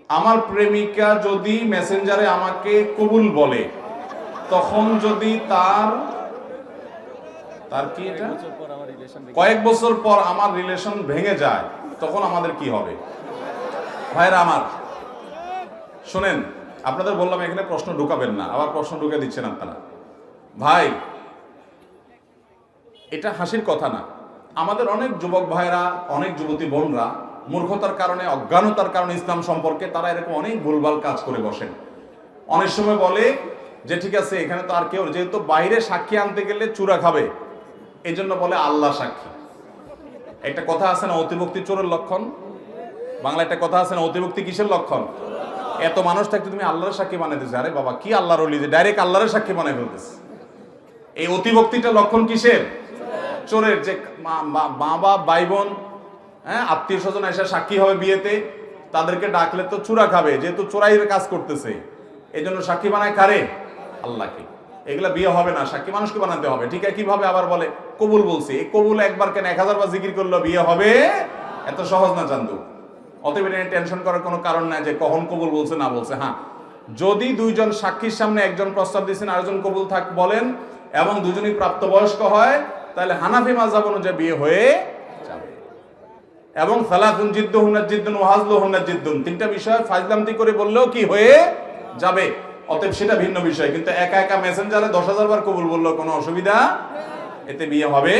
আমার প্রেমিকা যদি মেসেঞ্জারে আমাকে কবুল বলে, তখন যদি তার কি এটা কয়েক বছর পর আমার রিলেশন ভেঙে যায়, তখন আমাদের কি হবে? ভাইরা আমার শুনেন, আপনাদের বললাম এখানে প্রশ্ন ঢুকাবেন না, আবার প্রশ্ন ঢুকে দিচ্ছেন আপনারা। ভাই, এটা হাসির কথা না। আমাদের অনেক যুবক ভাইরা, অনেক যুবতী বোনরা মূর্খতার কারণে, অজ্ঞানতার কারণে ইসলাম সম্পর্কে তারা এরকম অনেক ভুলভাল কাজ করে বসেন। অনেক সময় বলে যে ঠিক আছে, এখানে তো আর কেউ, যেহেতু বাইরে সাক্ষী আনতে গেলে চূড়া খাবে, এই জন্য বলে আল্লাহ সাক্ষী। একটা কথা আছে না, অতিভক্তি চোরের লক্ষণ। বাংলা একটা কথা আছে না, অতিভক্তি কিসের লক্ষণ? এত মানুষ থাকতে তুমি আল্লাহর সাক্ষী বানাইতেছে। আরে বাবা, কি আল্লাহর ওলি যে ডাইরেক্ট আল্লাহর সাক্ষী বানাই ফেলতেছে। এই অতিভক্তিটা লক্ষণ কিসের? চোরের। যে মা বাপ, ভাই বোন, আত্মীয় স্বজন এসে সাক্ষী হবে বিয়েতে, তাদেরকে ডাকলে তো চূড়া খাবে, যেহেতু চোরাইয়ের কাজ করতেছে, এই জন্য সাক্ষী বানায় কারে? আল্লাহকে। এগুলা বিয়ে হবে না, সাক্ষী মানুষকে বানাতে হবে। ঠিক আছে, কিভাবে? আবার বলে কবুল বলছি। এই কবুল একবার কেন 1000 বার জিকির করলো বিয়ে হবে? এত সহজ না চান্দু। অতএব টেনশন করার কোনো কারণ নাই যে কখন কবুল বলছে না বলছে। হ্যাঁ, যদি দুইজন সাক্ষীর সামনে একজন প্রস্তাব দিচ্ছেন, আরেকজন কবুল থাক বলেন, এবং দুজনই প্রাপ্তবয়স্ক হয়, তাহলে হানাফি মাযহাব অনুযায়ী বিয়ে হয়ে যাবে। এবং সালাতুন জিদ্দুহুন্না জিদ্দুন ওয়া হাজলুহুন্না জিদ্দুন, তিনটা বিষয় ফাজলামতি করে বললেও কি হয়ে যাবে। অতএব সেটা ভিন্ন বিষয়। কিন্তু একা একা মেসেঞ্জারে 10,000 বার কবুল বললেও কোনো অসুবিধা, এতে বিয়ে হবে